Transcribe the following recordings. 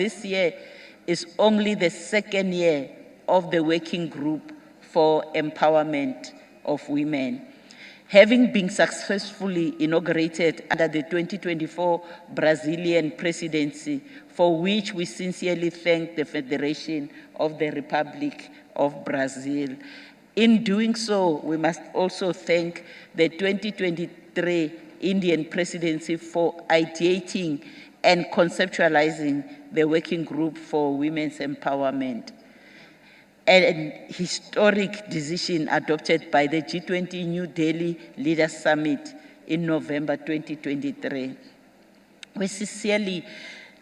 this year is only the second year of the working group for empowerment of women. Having been successfully inaugurated under the 2024 Brazilian presidency, for which we sincerely thank the Federation of the Republic of Brazil. In doing so, we must also thank the 2023 Indian presidency for ideating and conceptualizing the working group for women's empowerment. An historic decision adopted by the G20 New Delhi Leaders Summit in November 2023. We sincerely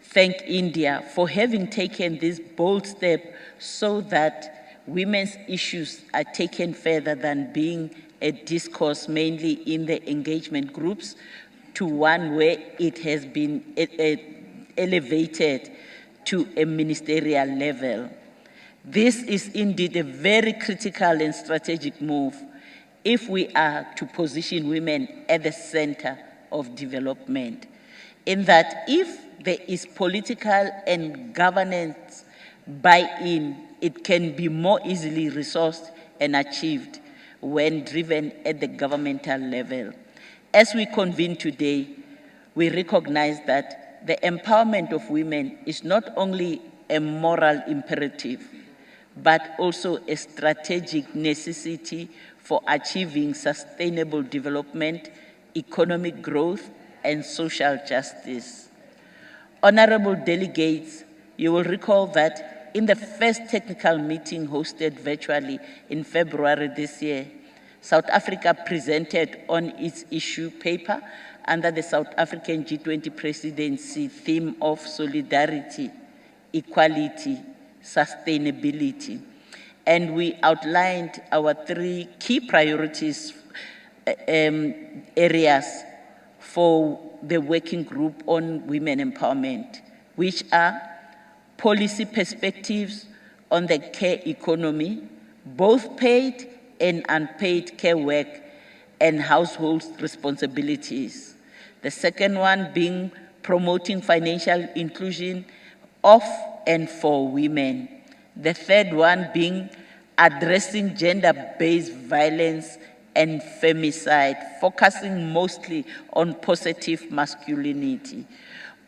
thank India for having taken this bold step so that women's issues are taken further than being a discourse mainly in the engagement groups to one where it has been elevated to a ministerial level. This is indeed a very critical and strategic move if we are to position women at the center of development, in that if there is political and governance buy-in, it can be more easily resourced and achieved when driven at the governmental level. As we convene today, we recognize that the empowerment of women is not only a moral imperative, but also a strategic necessity for achieving sustainable development, economic growth, and social justice. Honorable delegates, you will recall that in the first technical meeting hosted virtually in February this year, South Africa presented on its issue paper under the South African G20 presidency theme of solidarity, equality, sustainability. And we outlined our three key priorities areas for the working group on women empowerment, which are policy perspectives on the care economy, both paid and unpaid care work and household responsibilities. The second one being promoting financial inclusion of and for women. The third one being addressing gender-based violence and femicide, focusing mostly on positive masculinity.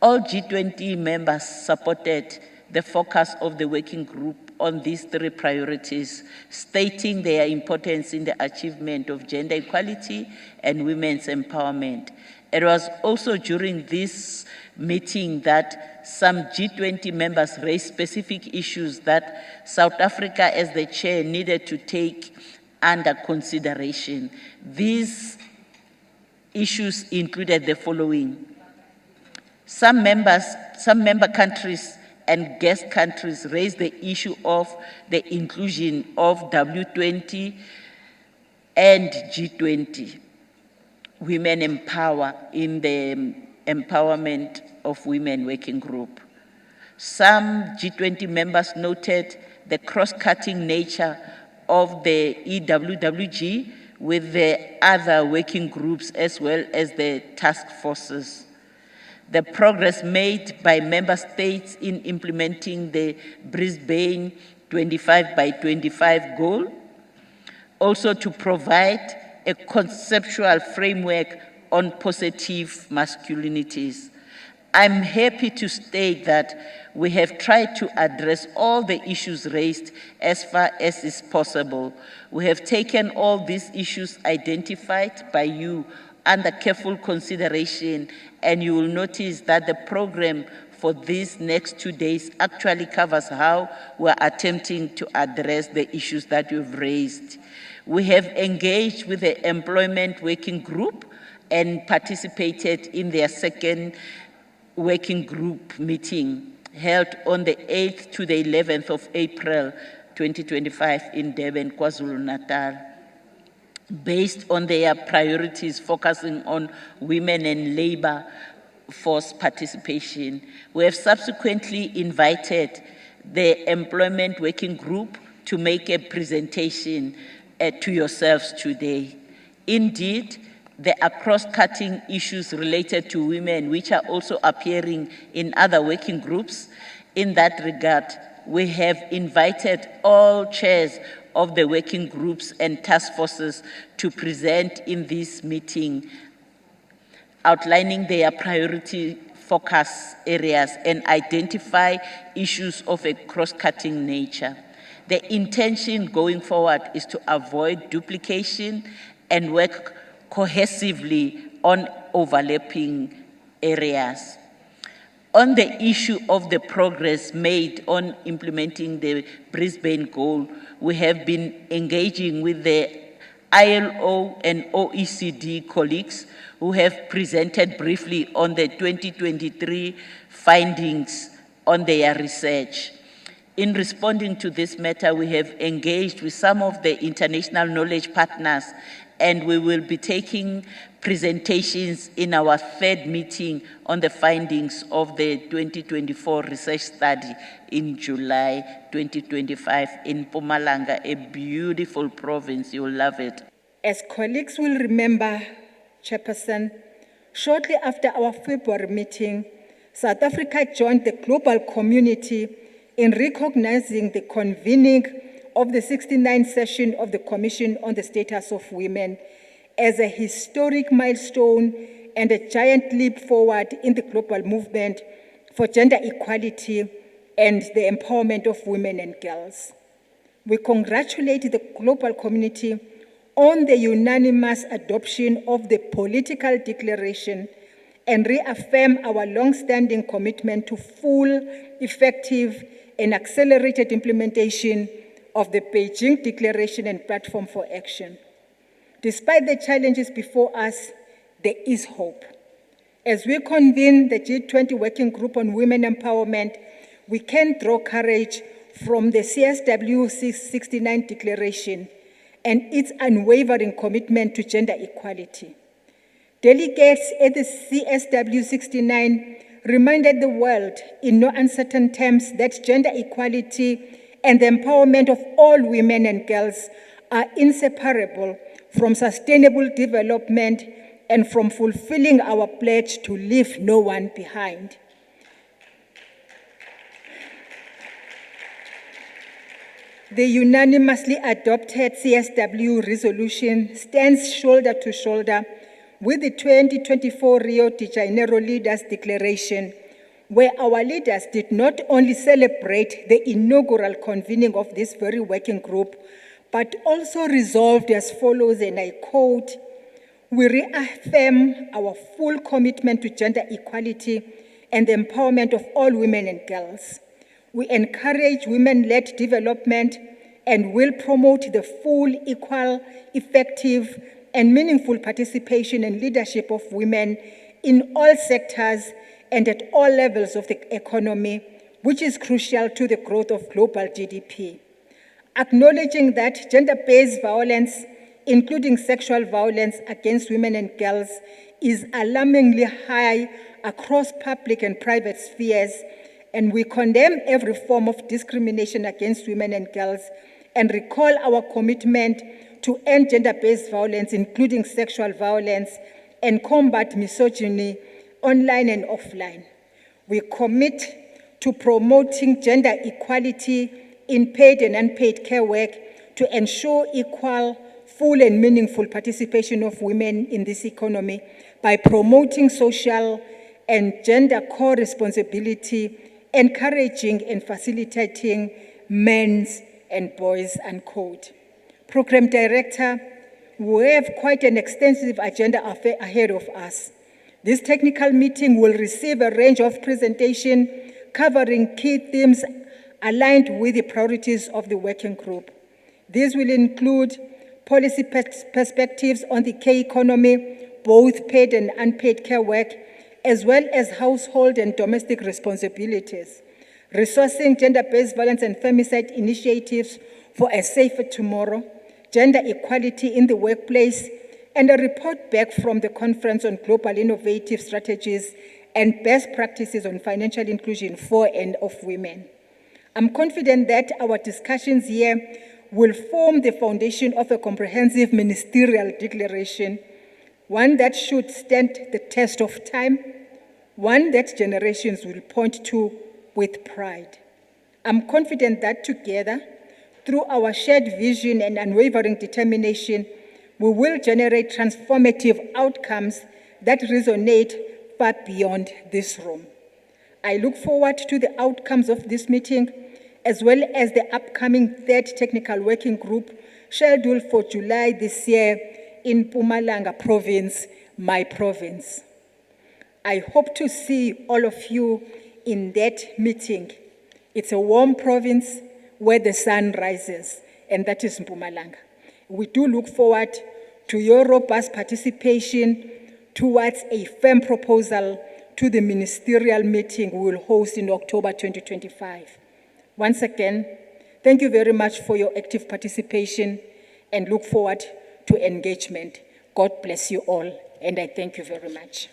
All G20 members supported the focus of the working group on these three priorities, stating their importance in the achievement of gender equality and women's empowerment. It was also during this meeting that some G20 members raised specific issues that South Africa, as the chair, needed to take under consideration. These issues included the following. Some member countries and guest countries raised the issue of the inclusion of W20 and G20, Women Empower, in the Empowerment of Women Working Group. Some G20 members noted the cross-cutting nature of the EWWG with the other working groups as well as the task forces. The progress made by member states in implementing the Brisbane 25 by 25 goal, also to provide a conceptual framework on positive masculinities. I'm happy to state that we have tried to address all the issues raised as far as is possible. We have taken all these issues identified by you under careful consideration, and you will notice that the program for these next 2 days actually covers how we're attempting to address the issues that you've raised. We have engaged with the Employment Working Group and participated in their second working group meeting held on the 8th to the 11th of April 2025 in Durban, KwaZulu-Natal. Based on their priorities focusing on women and labor force participation, we have subsequently invited the Employment Working Group to make a presentation to yourselves today. Indeed, there are cross-cutting issues related to women which are also appearing in other working groups, In that regard, we have invited all chairs of the working groups and task forces to present in this meeting, outlining their priority focus areas and identify issues of a cross-cutting nature. The intention going forward is to avoid duplication and work cohesively on overlapping areas. On the issue of the progress made on implementing the Brisbane goal, we have been engaging with the ILO and OECD colleagues who have presented briefly on the 2023 findings on their research. In responding to this matter, we have engaged with some of the international knowledge partners, and we will be taking presentations in our third meeting on the findings of the 2024 research study in July 2025 in Mpumalanga, a beautiful province. You'll love it. As colleagues will remember, Chairperson, shortly after our February meeting, South Africa joined the global community in recognizing the convening of the 69th session of the Commission on the Status of Women as a historic milestone and a giant leap forward in the global movement for gender equality and the empowerment of women and girls. We congratulate the global community on the unanimous adoption of the political declaration and reaffirm our long-standing commitment to full, effective, and accelerated implementation of the Beijing Declaration and Platform for Action. Despite the challenges before us, there is hope. As we convene the G20 Working Group on Women Empowerment, we can draw courage from the CSW 69 Declaration and its unwavering commitment to gender equality. Delegates at the CSW 69 reminded the world in no uncertain terms that gender equality and the empowerment of all women and girls are inseparable from sustainable development and from fulfilling our pledge to leave no one behind. The unanimously adopted CSW resolution stands shoulder to shoulder with the 2024 Rio de Janeiro Leaders Declaration, where our leaders did not only celebrate the inaugural convening of this very working group, but also resolved as follows, and I quote, "We reaffirm our full commitment to gender equality and the empowerment of all women and girls. We encourage women-led development and will promote the full, equal, effective, and meaningful participation and leadership of women in all sectors and at all levels of the economy, which is crucial to the growth of global GDP. Acknowledging that gender-based violence, including sexual violence against women and girls, is alarmingly high across public and private spheres, and we condemn every form of discrimination against women and girls and recall our commitment to end gender-based violence, including sexual violence, and combat misogyny online and offline. We commit to promoting gender equality in paid and unpaid care work to ensure equal, full, and meaningful participation of women in this economy by promoting social and gender core responsibility, encouraging and facilitating men's and boys', unquote. Program Director, we have quite an extensive agenda ahead of us. This technical meeting will receive a range of presentations covering key themes aligned with the priorities of the working group. These will include policy perspectives on the care economy, both paid and unpaid care work, as well as household and domestic responsibilities, resourcing gender-based violence and femicide initiatives for a safer tomorrow, gender equality in the workplace, and a report back from the Conference on Global Innovative Strategies and Best Practices on Financial Inclusion for and of Women. I'm confident that our discussions here will form the foundation of a comprehensive ministerial declaration, one that should stand the test of time, one that generations will point to with pride. I'm confident that together, through our shared vision and unwavering determination, we will generate transformative outcomes that resonate far beyond this room. I look forward to the outcomes of this meeting, as well as the upcoming third technical working group scheduled for July this year in Mpumalanga province, my province. I hope to see all of you in that meeting. It's a warm province where the sun rises, and that is Mpumalanga. We do look forward to your robust participation towards a firm proposal to the ministerial meeting we will host in October 2025. Once again, thank you very much for your active participation and look forward to engagement. God bless you all, and I thank you very much.